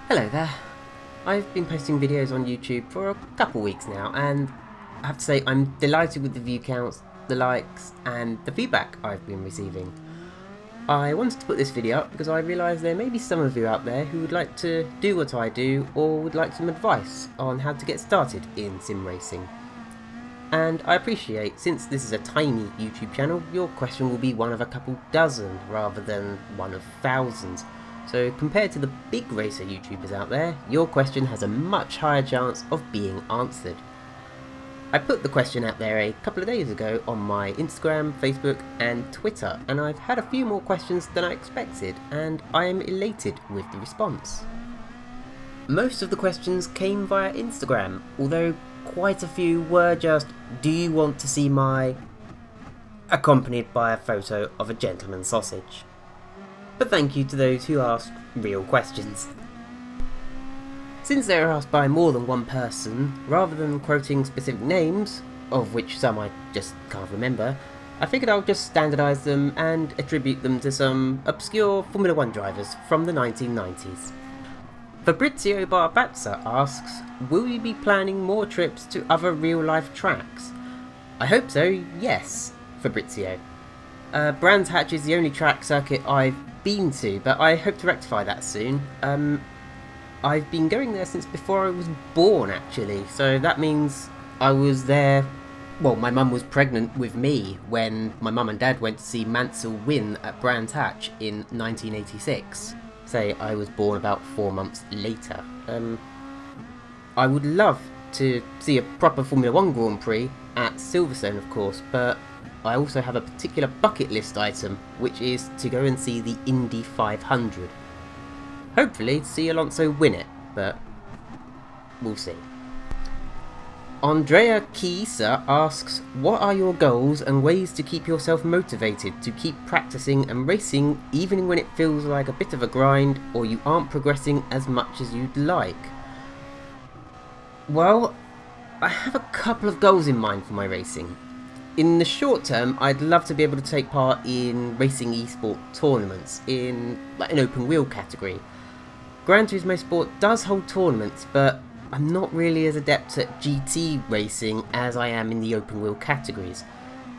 Hello there. I've been posting videos on YouTube for a couple weeks now, and I have to say I'm delighted with the view counts, the likes, and the feedback I've been receiving. I wanted to put this video up because I realised there may be some of you out there who would like to do what I do or would like some advice on how to get started in sim racing. And I appreciate, since this is a tiny YouTube channel, your question will be one of a couple dozen rather than one of thousands. So compared to the big racer YouTubers out there, your question has a much higher chance of being answered. I put the question out there a couple of days ago on my Instagram, Facebook and Twitter, and I've had a few more questions than I expected, and I am elated with the response. Most of the questions came via Instagram, although quite a few were just, do you want to see my... accompanied by a photo of a gentleman's sausage. But thank you to those who asked real questions. Since they are asked by more than one person, rather than quoting specific names, of which some I just can't remember, I figured I'll just standardise them and attribute them to some obscure Formula 1 drivers from the 1990s. Fabrizio Barbazza asks, will you be planning more trips to other real-life tracks? I hope so, yes, Fabrizio. Brands Hatch is the only track circuit I've been to, but I hope to rectify that soon. I've been going there since before I was born, actually, so that means I was there. Well, my mum was pregnant with me when my mum and dad went to see Mansell win at Brands Hatch in 1986. Say I was born about 4 months later. I would love to see a proper Formula 1 Grand Prix at Silverstone, of course, but I also have a particular bucket list item, which is to go and see the Indy 500. Hopefully to see Alonso win it, but we'll see. Andrea Chiesa asks, what are your goals and ways to keep yourself motivated to keep practicing and racing even when it feels like a bit of a grind or you aren't progressing as much as you'd like? Well, I have a couple of goals in mind for my racing. In the short term, I'd love to be able to take part in racing esport tournaments in like an open wheel category. Gran Turismo Sport does hold tournaments, but I'm not really as adept at GT racing as I am in the open wheel categories.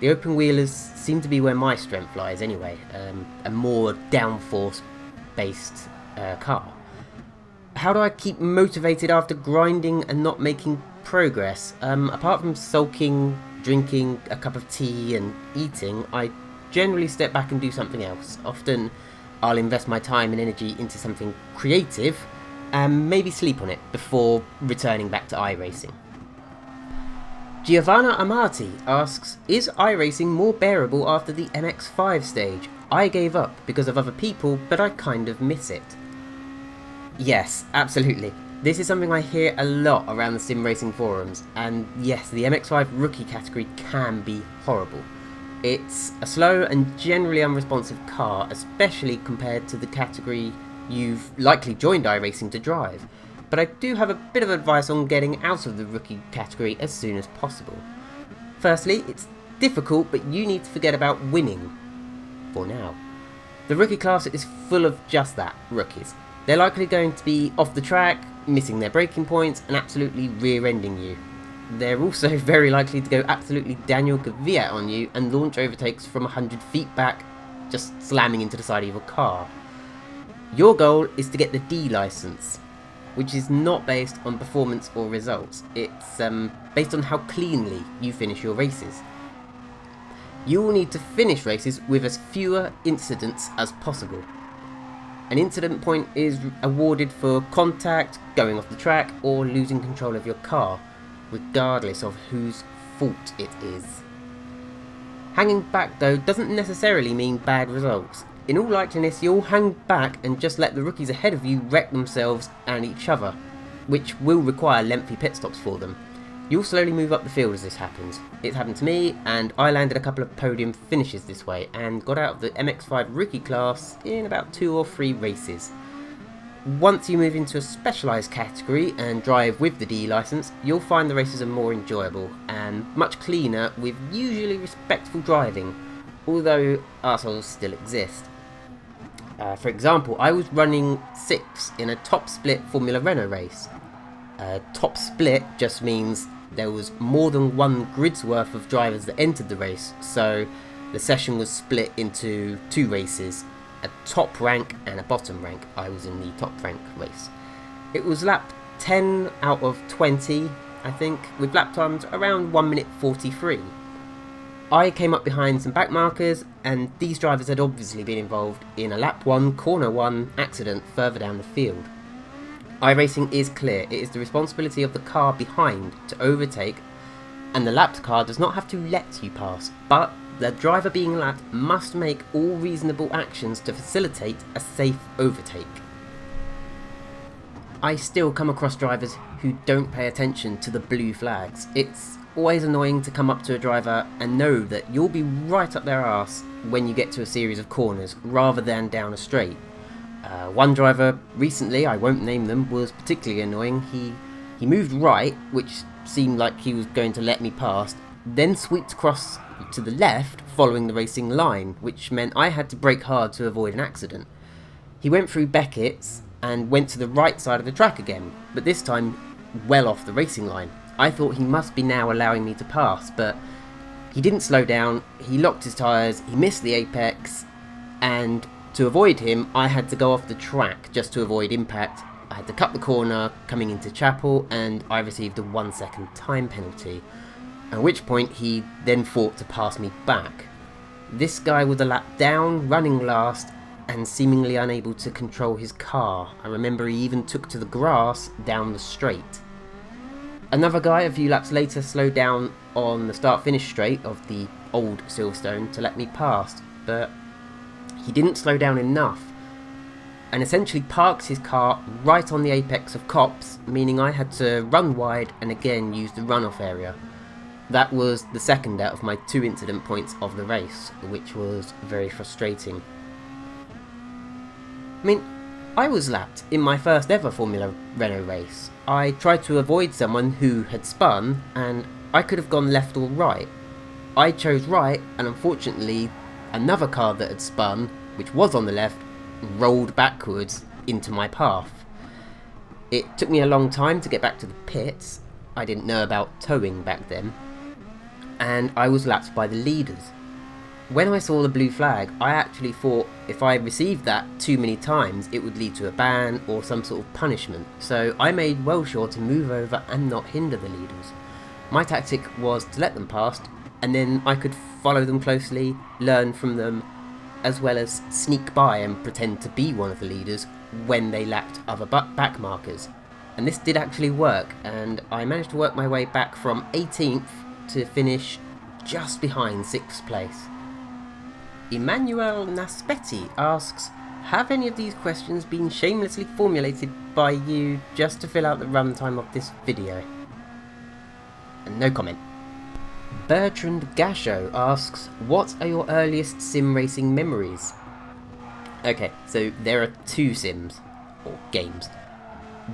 The open wheelers seem to be where my strength lies anyway, a more downforce based car. How do I keep motivated after grinding and not making progress? Apart from sulking, drinking a cup of tea and eating, I generally step back and do something else. Often I'll invest my time and energy into something creative and maybe sleep on it before returning back to iRacing. Giovanna Amati asks, is iRacing more bearable after the MX-5 stage? I gave up because of other people, but I kind of miss it. Yes, absolutely. This is something I hear a lot around the sim racing forums, and yes, the MX-5 rookie category can be horrible. It's a slow and generally unresponsive car, especially compared to the category you've likely joined iRacing to drive, but I do have a bit of advice on getting out of the rookie category as soon as possible. Firstly, it's difficult, but you need to forget about winning, for now. The rookie class is full of just that, rookies. They're likely going to be off the track, missing their braking points and absolutely rear-ending you. They're also very likely to go absolutely Daniel Kvyat on you and launch overtakes from 100 feet back, just slamming into the side of your car. Your goal is to get the D license, which is not based on performance or results. It's based on how cleanly you finish your races. You will need to finish races with as fewer incidents as possible. An incident point is awarded for contact, going off the track, or losing control of your car, regardless of whose fault it is. Hanging back though doesn't necessarily mean bad results. In all likeliness, you'll hang back and just let the rookies ahead of you wreck themselves and each other, which will require lengthy pit stops for them. You'll slowly move up the field as this happens. It's happened to me, and I landed a couple of podium finishes this way and got out of the MX-5 rookie class in about 2 or 3 races. Once you move into a specialised category and drive with the D licence, you'll find the races are more enjoyable and much cleaner with usually respectful driving, although arseholes still exist. For example, I was running 6th in a top split Formula Renault race. Top split just means there was more than one grid's worth of drivers that entered the race, so the session was split into 2 races, a top rank and a bottom rank. I was in the top rank race. It was lap 10 out of 20, I think, with lap times around 1 minute 43. I came up behind some back markers, and these drivers had obviously been involved in a lap 1, corner 1 accident further down the field. iRacing is clear. It is the responsibility of the car behind to overtake, and the lapped car does not have to let you pass, but the driver being lapped must make all reasonable actions to facilitate a safe overtake. I still come across drivers who don't pay attention to the blue flags. It's always annoying to come up to a driver and know that you'll be right up their arse when you get to a series of corners rather than down a straight. One driver recently, I won't name them, was particularly annoying. He moved right, which seemed like he was going to let me pass, then sweeped across to the left following the racing line, which meant I had to brake hard to avoid an accident. He went through Beckett's and went to the right side of the track again, but this time well off the racing line. I thought he must be now allowing me to pass, but he didn't slow down, he locked his tyres, he missed the apex, and to avoid him I had to go off the track just to avoid impact. I had to cut the corner coming into Chapel, and I received a 1 second time penalty, at which point he then fought to pass me back. This guy was a lap down, running last, and seemingly unable to control his car. I remember he even took to the grass down the straight. Another guy a few laps later slowed down on the start-finish straight of the old Silverstone to let me pass, but he didn't slow down enough and essentially parked his car right on the apex of Copse, meaning I had to run wide and again use the runoff area. That was the second out of my 2 incident points of the race, which was very frustrating. I mean, I was lapped in my first ever Formula Renault race. I tried to avoid someone who had spun, and I could have gone left or right. I chose right, and unfortunately another car that had spun, which was on the left, rolled backwards into my path. It took me a long time to get back to the pits. I didn't know about towing back then, and I was lapped by the leaders. When I saw the blue flag, I actually thought if I received that too many times it would lead to a ban or some sort of punishment, so I made well sure to move over and not hinder the leaders. My tactic was to let them pass, and then I could follow them closely, learn from them, as well as sneak by and pretend to be one of the leaders when they lapped other back markers. And this did actually work, and I managed to work my way back from 18th to finish just behind 6th place. Emmanuel Naspetti asks, have any of these questions been shamelessly formulated by you just to fill out the runtime of this video? And no comment. Bertrand Gasho asks, what are your earliest sim racing memories? Okay, so there are 2 sims, or games.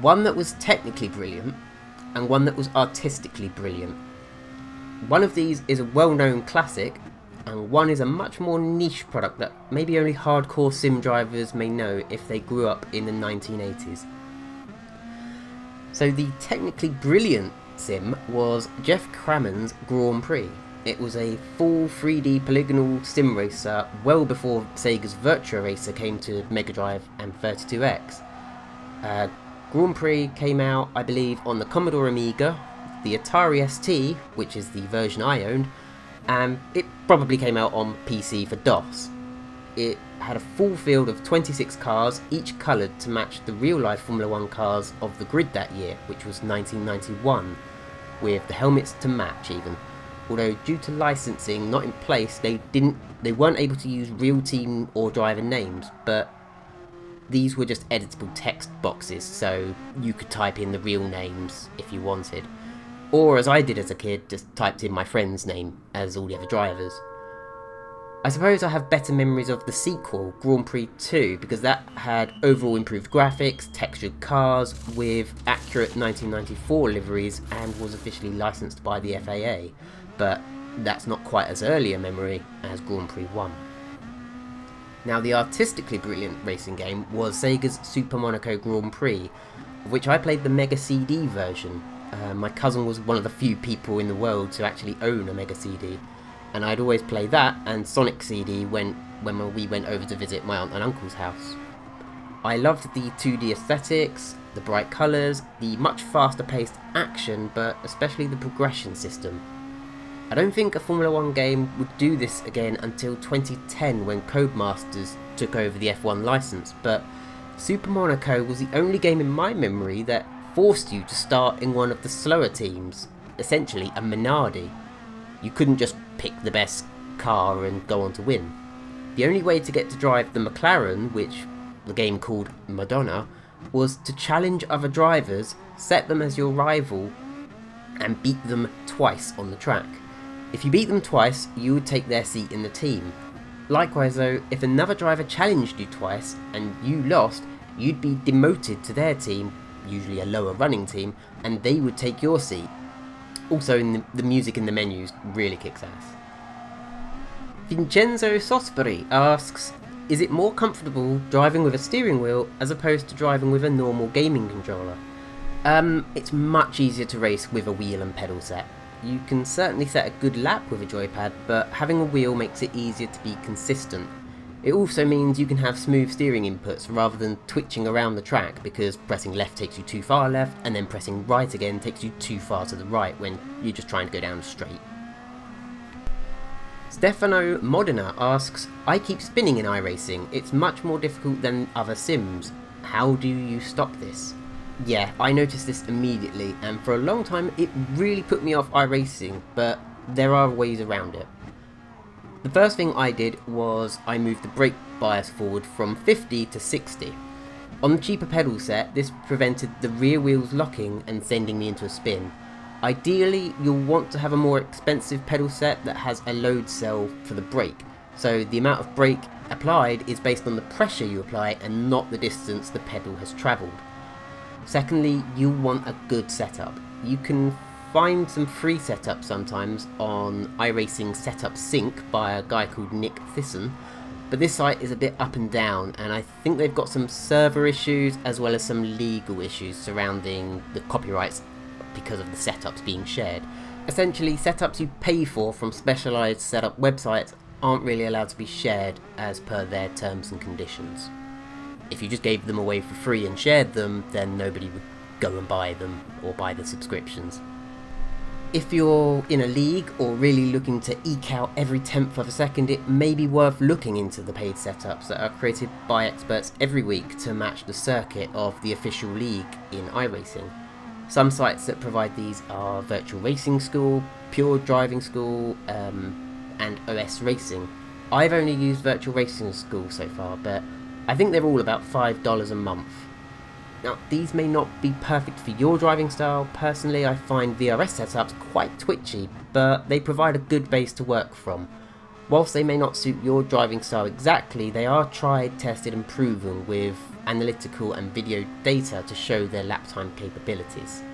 One that was technically brilliant, and one that was artistically brilliant. One of these is a well-known classic, and one is a much more niche product that maybe only hardcore sim drivers may know if they grew up in the 1980s. So the technically brilliant sim was Jeff Crammond's Grand Prix. It was a full 3D polygonal sim racer well before Sega's Virtua Racer came to Mega Drive and 32X. Grand Prix came out, I believe, on the Commodore Amiga, the Atari ST, which is the version I owned, and it probably came out on PC for DOS. It had a full field of 26 cars, each coloured to match the real-life Formula 1 cars of the grid that year, which was 1991, with the helmets to match even. Although due to licensing not in place, they weren't able to use real team or driver names, but these were just editable text boxes, so you could type in the real names if you wanted. Or, as I did as a kid, just typed in my friend's name as all the other drivers. I suppose I have better memories of the sequel, Grand Prix 2, because that had overall improved graphics, textured cars, with accurate 1994 liveries, and was officially licensed by the FAA, but that's not quite as early a memory as Grand Prix 1. Now, the artistically brilliant racing game was Sega's Super Monaco Grand Prix, of which I played the Mega CD version. My cousin was one of the few people in the world to actually own a Mega CD, and I'd always play that and Sonic CD when we went over to visit my aunt and uncle's house. I loved the 2D aesthetics, the bright colours, the much faster paced action, but especially the progression system. I don't think a Formula 1 game would do this again until 2010 when Codemasters took over the F1 licence, but Super Monaco was the only game in my memory that forced you to start in one of the slower teams, essentially a Minardi. You couldn't just pick the best car and go on to win. The only way to get to drive the McLaren, which the game called Madonna, was to challenge other drivers, set them as your rival, and beat them twice on the track. If you beat them twice, you would take their seat in the team. Likewise though, if another driver challenged you twice and you lost, you'd be demoted to their team, usually a lower running team, and they would take your seat. Also, the music in the menus really kicks ass. Vincenzo Sospiri asks, is it more comfortable driving with a steering wheel as opposed to driving with a normal gaming controller? It's much easier to race with a wheel and pedal set. You can certainly set a good lap with a joypad, but having a wheel makes it easier to be consistent. It also means you can have smooth steering inputs rather than twitching around the track, because pressing left takes you too far left and then pressing right again takes you too far to the right when you're just trying to go down straight. Stefano Modena asks, I keep spinning in iRacing. It's much more difficult than other sims. How do you stop this? Yeah, I noticed this immediately, and for a long time it really put me off iRacing, but there are ways around it. The first thing I did was I moved the brake bias forward from 50 to 60. On the cheaper pedal set, this prevented the rear wheels locking and sending me into a spin. Ideally, you'll want to have a more expensive pedal set that has a load cell for the brake, so the amount of brake applied is based on the pressure you apply and not the distance the pedal has travelled. Secondly, you want a good setup. You can find some free setups sometimes on iRacing Setup Sync by a guy called Nick Thyssen, but this site is a bit up and down, and I think they've got some server issues as well as some legal issues surrounding the copyrights because of the setups being shared. Essentially, setups you pay for from specialised setup websites aren't really allowed to be shared as per their terms and conditions. If you just gave them away for free and shared them, then nobody would go and buy them or buy the subscriptions. If you're in a league or really looking to eke out every tenth of a second, it may be worth looking into the paid setups that are created by experts every week to match the circuit of the official league in iRacing. Some sites that provide these are Virtual Racing School, Pure Driving School, and OS Racing. I've only used Virtual Racing School so far, but I think they're all about $5 a month. Now, these may not be perfect for your driving style. Personally, I find VRS setups quite twitchy, but they provide a good base to work from. Whilst they may not suit your driving style exactly, they are tried, tested and proven with analytical and video data to show their lap time capabilities.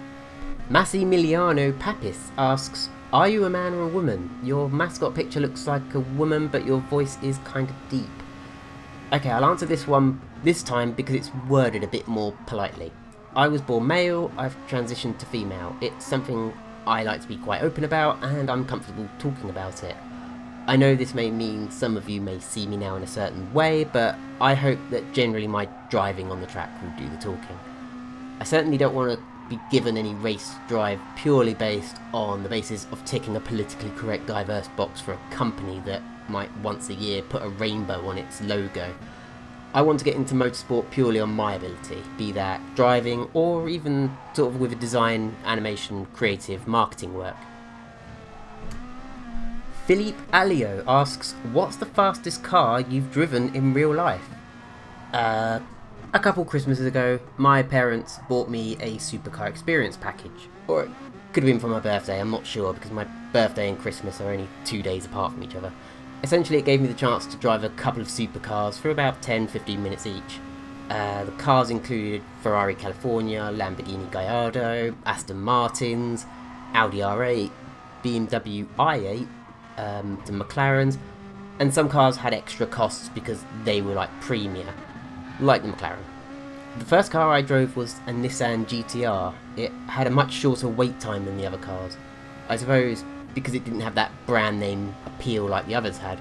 Massimiliano Papis asks, are you a man or a woman? Your mascot picture looks like a woman, but your voice is kind of deep. Okay, I'll answer this one this time because it's worded a bit more politely. I was born male, I've transitioned to female. It's something I like to be quite open about, and I'm comfortable talking about it. I know this may mean some of you may see me now in a certain way, but I hope that generally my driving on the track will do the talking. I certainly don't want to be given any race drive purely based on the basis of ticking a politically correct diverse box for a company that might once a year put a rainbow on its logo. I want to get into motorsport purely on my ability, be that driving or even sort of with a design, animation, creative, marketing work. Philippe Alio asks, what's the fastest car you've driven in real life? A couple Christmases ago, my parents bought me a supercar experience package. Or it could have been for my birthday, I'm not sure, because my birthday and Christmas are only 2 days apart from each other. Essentially, it gave me the chance to drive a couple of supercars for about 10-15 minutes each. The cars included Ferrari California, Lamborghini Gallardo, Aston Martins, Audi R8, BMW i8, the McLarens, and some cars had extra costs because they were like premier, like the McLaren. The first car I drove was a Nissan GTR. It had a much shorter wait time than the other cars. I suppose because it didn't have that brand name appeal like the others had,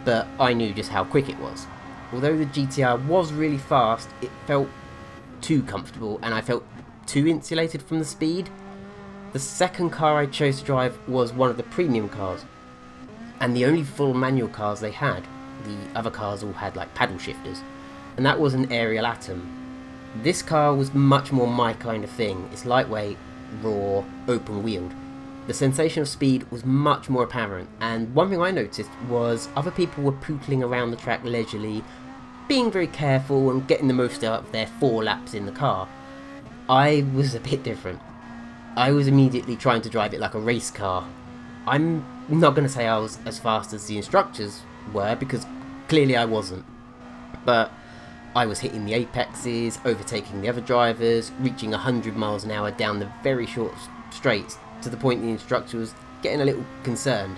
but I knew just how quick it was. Although the GTR was really fast, it felt too comfortable and I felt too insulated from the speed. The second car I chose to drive was one of the premium cars, and the only full manual cars they had. The other cars all had like paddle shifters, and that was an Ariel Atom. This car was much more my kind of thing. It's lightweight, raw, open wheeled. The sensation of speed was much more apparent, and one thing I noticed was other people were pootling around the track leisurely, being very careful and getting the most out of their 4 laps in the car. I was a bit different. I was immediately trying to drive it like a race car. I'm not going to say I was as fast as the instructors were, because clearly I wasn't. But I was hitting the apexes, overtaking the other drivers, reaching 100 miles an hour down the very short straights, to the point the instructor was getting a little concerned.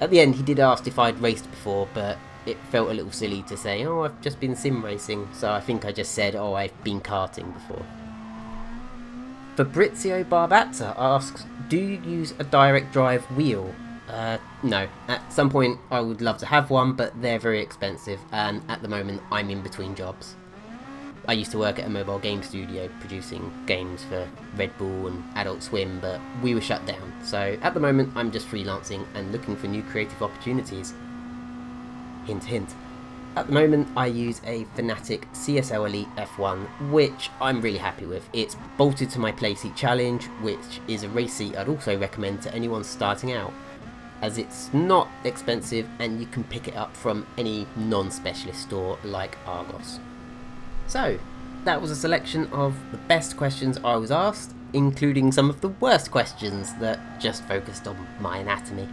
At the end he did ask if I'd raced before, but it felt a little silly to say, oh, I've just been sim racing, so I think I just said, oh, I've been karting before. Fabrizio Barbazza asks, do you use a direct drive wheel? No. At some point I would love to have one, but they're very expensive, and at the moment I'm in between jobs. I used to work at a mobile game studio producing games for Red Bull and Adult Swim, but we were shut down, so at the moment I'm just freelancing and looking for new creative opportunities. Hint hint. At the moment I use a Fnatic CSL Elite F1, which I'm really happy with. It's bolted to my Playseat Challenge, which is a race seat I'd also recommend to anyone starting out, as it's not expensive and you can pick it up from any non-specialist store like Argos. So, that was a selection of the best questions I was asked, including some of the worst questions that just focused on my anatomy.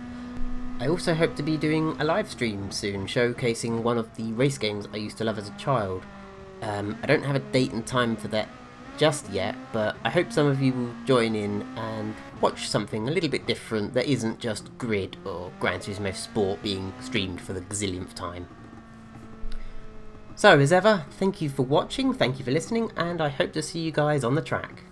I also hope to be doing a live stream soon, showcasing one of the race games I used to love as a child. I don't have a date and time for that just yet, but I hope some of you will join in and watch something a little bit different that isn't just Grid or Gran Turismo Sport being streamed for the gazillionth time. So, as ever, thank you for watching, thank you for listening, and I hope to see you guys on the track.